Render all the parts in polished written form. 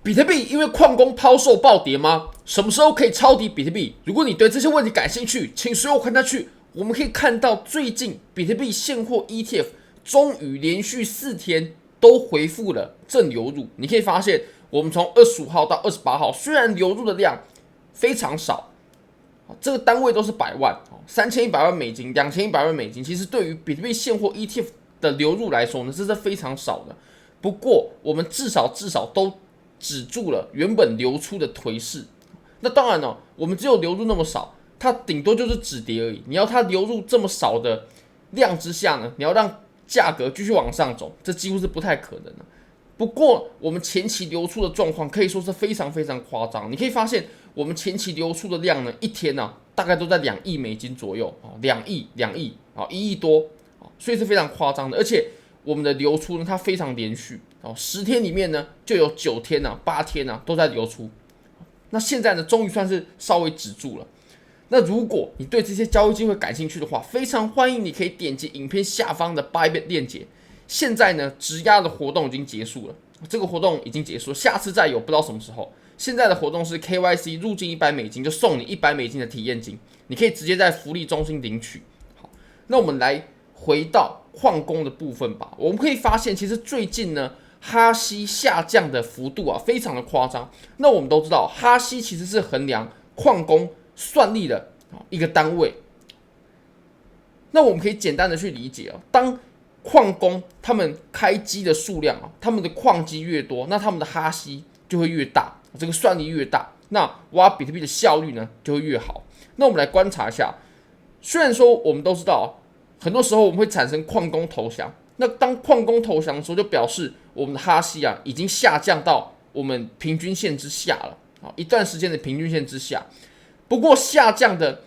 比特币因为矿工抛售暴跌吗？什么时候可以抄底比特币？如果你对这些问题感兴趣，请随我看下去。我们可以看到，最近比特币现货 ETF 终于连续4天都恢复了正流入。你可以发现，我们从25号到28号，虽然流入的量非常少，这个单位都是100万，3100万美金、2100万美金，其实对于比特币现货 ETF 的流入来说呢，这是非常少的。不过，我们至少都止住了原本流出的颓势。那当然我们只有流入那么少，它顶多就是止跌而已。你要它流入这么少的量之下呢，你要让价格继续往上走，这几乎是不太可能的。不过，我们前期流出的状况可以说是非常非常夸张。你可以发现，我们前期流出的量呢，一天大概都在2亿美金左右，2亿、1亿多，所以是非常夸张的。而且我们的流出呢，它非常连续，10天里面呢，就有9天8天都在流出。那现在呢，终于算是稍微止住了。那如果你对这些交易机会感兴趣的话，非常欢迎你可以点击影片下方的 Bybit 链接。现在呢，质押的活动已经结束了，这个活动已经结束了，下次再有不知道什么时候。现在的活动是 KYC 入金100美金就送你100美金的体验金，你可以直接在福利中心领取。好，那我们来回到矿工的部分吧。我们可以发现，其实最近呢，哈希下降的幅度非常的夸张。那我们都知道，哈希其实是衡量矿工算力的一个单位。那我们可以简单的去理解当矿工他们开机的数量他们的矿机越多，那他们的哈希就会越大，这个算力越大，那挖比特币的效率呢就会越好。那我们来观察一下，虽然说我们都知道，很多时候我们会产生矿工投降，那当矿工投降的时候，就表示我们的哈希已经下降到我们平均线之下了，一段时间的平均线之下。不过下降的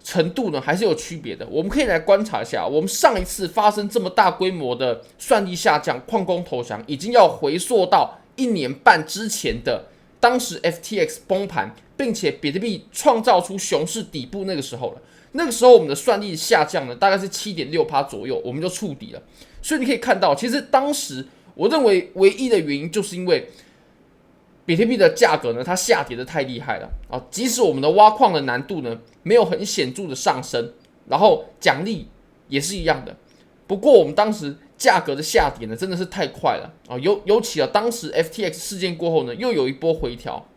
程度呢还是有区别的。我们可以来观察一下，我们上一次发生这么大规模的算力下降、矿工投降，已经要回溯到1年半之前的当时 FTX 崩盘，并且比特币创造出熊市底部那个时候了。那个时候我们的算力下降呢，大概是 7.6% 左右，我们就触底了。所以你可以看到，其实当时我认为唯一的原因就是因为比特币的价格呢，它下跌的太厉害了即使我们的挖矿的难度呢没有很显著的上升，然后奖励也是一样的。不过我们当时价格的下跌呢，真的是太快了尤其当时 FTX 事件过后呢，又有一波回调，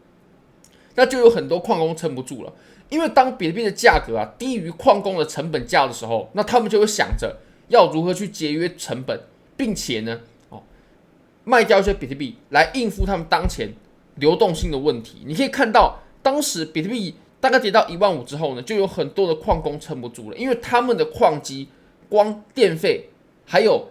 那就有很多矿工撑不住了。因为当比特币的价格低于矿工的成本价的时候，那他们就会想着要如何去节约成本，并且呢卖掉一些比特币来应付他们当前流动性的问题。你可以看到，当时比特币大概跌到15000之后呢，就有很多的矿工撑不住了，因为他们的矿机光电费还有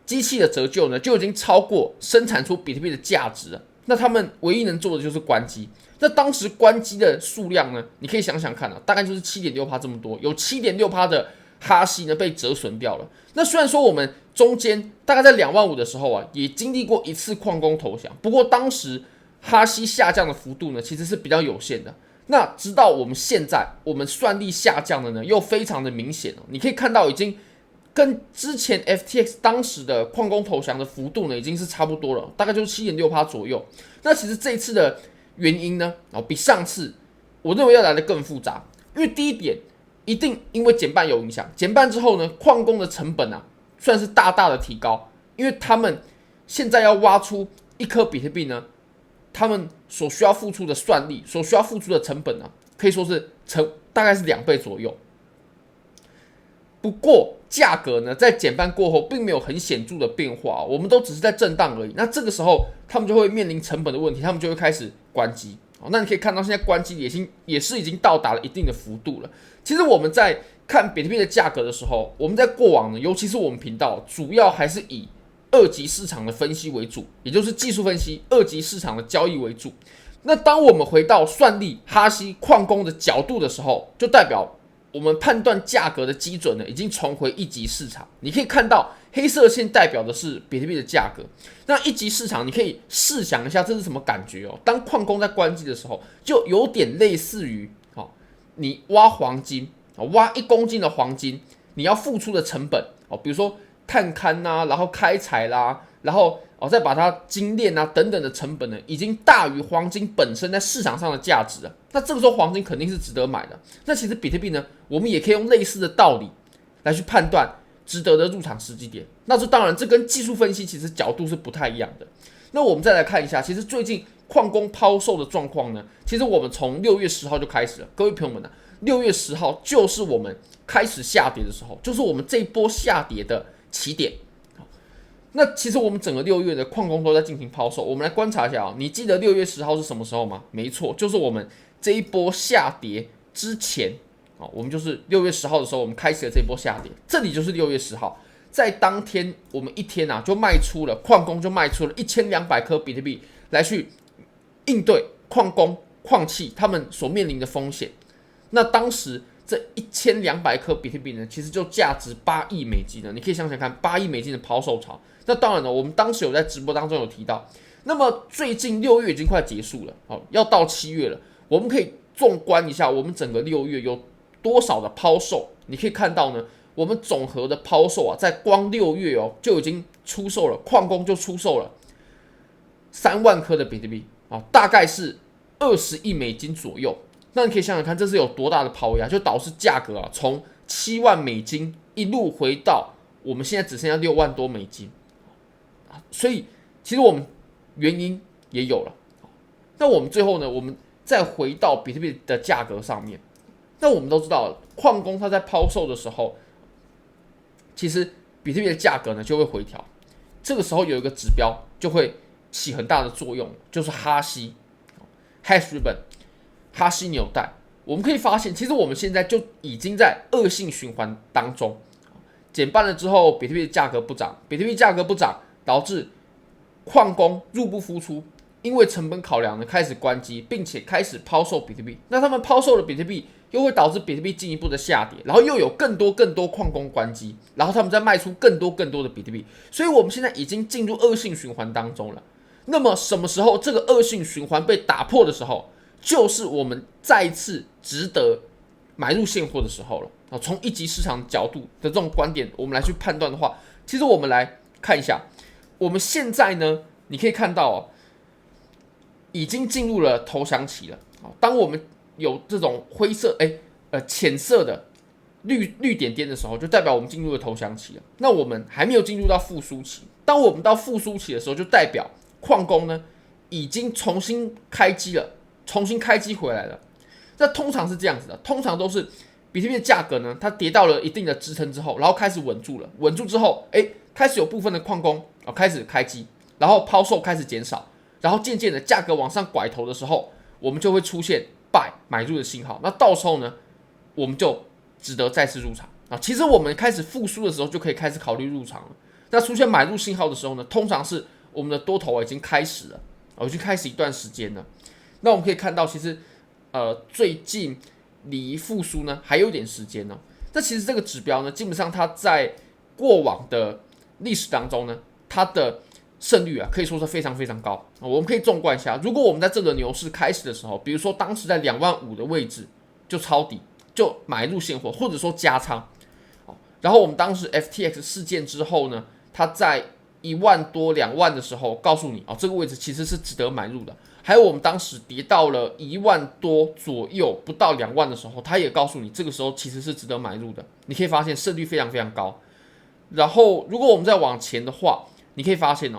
机器的折旧呢，就已经超过生产出比特币的价值了。那他们唯一能做的就是关机。那当时关机的数量呢，你可以想想看大概就是 7.6% 这么多，有 7.6% 的哈希呢被折损掉了。那虽然说我们中间大概在25000的时候也经历过一次矿工投降，不过当时哈希下降的幅度呢，其实是比较有限的。那直到我们现在，我们算力下降的呢，又非常的明显你可以看到，已经跟之前 FTX 当时的矿工投降的幅度呢，已经是差不多了，大概就是 7.6% 左右。那其实这一次的原因呢，比上次我认为要来的更复杂。因为第一点，一定因为减半有影响。减半之后呢，矿工的成本算是大大的提高，因为他们现在要挖出一颗比特币呢，他们所需要付出的算力、所需要付出的成本可以说是大概是2倍左右。不过价格呢，在减半过后并没有很显著的变化，我们都只是在震荡而已。那这个时候他们就会面临成本的问题，他们就会开始关机。那你可以看到，现在关机也是已经到达了一定的幅度了。其实我们在看比特币的价格的时候，我们在过往呢，尤其是我们频道，主要还是以二级市场的分析为主，也就是技术分析、二级市场的交易为主。那当我们回到算力、哈希、矿工的角度的时候，就代表我们判断价格的基准呢，已经重回一级市场。你可以看到黑色线代表的是比特币的价格。那一级市场，你可以试想一下这是什么感觉当矿工在关机的时候，就有点类似于你挖黄金，挖1公斤的黄金，你要付出的成本比如说探勘然后开采啦，然后再把它精炼啊等等的成本呢，已经大于黄金本身在市场上的价值了。那这个时候黄金肯定是值得买的。那其实比特币呢，我们也可以用类似的道理来去判断值得的入场时机点。那这当然，这跟技术分析其实角度是不太一样的。那我们再来看一下，其实最近矿工抛售的状况呢，其实我们从6月10号就开始了。各位朋友们呢，6月10号就是我们开始下跌的时候，就是我们这一波下跌的起点。那其实我们整个6月的矿工都在进行抛售。我们来观察一下你记得6月10号是什么时候吗？没错，就是我们这一波下跌之前我们就是6月10号的时候，我们开始了这一波下跌。这里就是6月10号，在当天我们一天就卖出了矿工就卖出了1200颗比特币来去应对矿工矿器他们所面临的风险。那当时这1200颗比特币呢，其实就价值8亿美金了。你可以想想看，8亿美金的抛售潮。那当然了，我们当时有在直播当中有提到，那么最近6月已经快结束了，要到7月了，我们可以纵观一下我们整个6月有多少的抛售。你可以看到呢，我们总和的抛售在光6月就已经出售了，矿工就出售了3万颗的比特币大概是20亿美金左右。那你可以想想看，这是有多大的抛压，就导致价格从7万美金一路回到我们现在只剩下6万多美金。所以其实我们原因也有了。那我们最后呢，我们再回到比特币的价格上面。那我们都知道，矿工他在抛售的时候，其实比特币的价格呢就会回调。这个时候有一个指标就会起很大的作用，就是哈希 hash ribbon 哈希纽带。我们可以发现，其实我们现在就已经在恶性循环当中。减半了之后，比特币的价格不涨，比特币价格不涨，导致矿工入不敷出，因为成本考量呢开始关机，并且开始抛售比特币。那他们抛售的比特币又会导致比特币进一步的下跌，然后又有更多矿工关机，然后他们再卖出更多的比特币。所以我们现在已经进入恶性循环当中了。那么什么时候这个恶性循环被打破的时候，就是我们再一次值得买入现货的时候了。从一级市场角度的这种观点，我们来去判断的话，其实我们来看一下，我们现在呢，你可以看到已经进入了投降期了。当我们有这种灰色浅色的绿点点的时候，就代表我们进入了投降期了。那我们还没有进入到复苏期。当我们到复苏期的时候，就代表矿工呢已经重新开机了，重新开机回来了。那通常是这样子的，通常都是比特币的价格呢，它跌到了一定的支撑之后，然后开始稳住了，稳住之后，开始有部分的矿工开始开机，然后抛售开始减少，然后渐渐的价格往上拐头的时候，我们就会出现买入的信号。那到时候呢，我们就值得再次入场其实我们开始复苏的时候，就可以开始考虑入场了。那出现买入信号的时候呢，通常是我们的多头已经开始了，已经开始一段时间了。那我们可以看到，其实最近离复苏呢还有点时间呢。那其实这个指标呢，基本上它在过往的历史当中呢，它的胜率可以说是非常非常高。我们可以纵观一下，如果我们在这个牛市开始的时候，比如说当时在2万5的位置就抄底，就买入现货，或者说加仓。然后我们当时 FTX 事件之后呢，它在1万多2万的时候告诉你这个位置其实是值得买入的。还有我们当时跌到了1万多左右，不到2万的时候，他也告诉你这个时候其实是值得买入的。你可以发现胜率非常非常高。然后如果我们再往前的话，你可以发现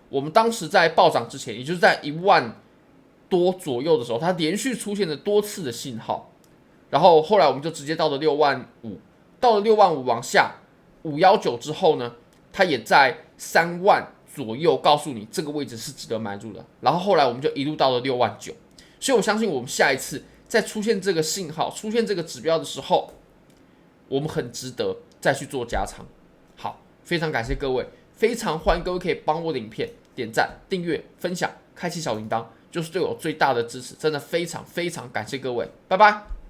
我们当时在暴涨之前，也就是在1万多左右的时候，它连续出现了多次的信号。然后后来我们就直接到了6万5，到了6万5往下519之后呢，它也在3万左右告诉你这个位置是值得买入的。然后后来我们就一路到了6万9。所以我相信我们下一次再出现这个信号，出现这个指标的时候，我们很值得再去做加仓。好，非常感谢各位，非常欢迎各位可以帮我的影片点赞、订阅、分享、开启小铃铛，就是对我最大的支持。真的非常非常感谢各位，拜拜。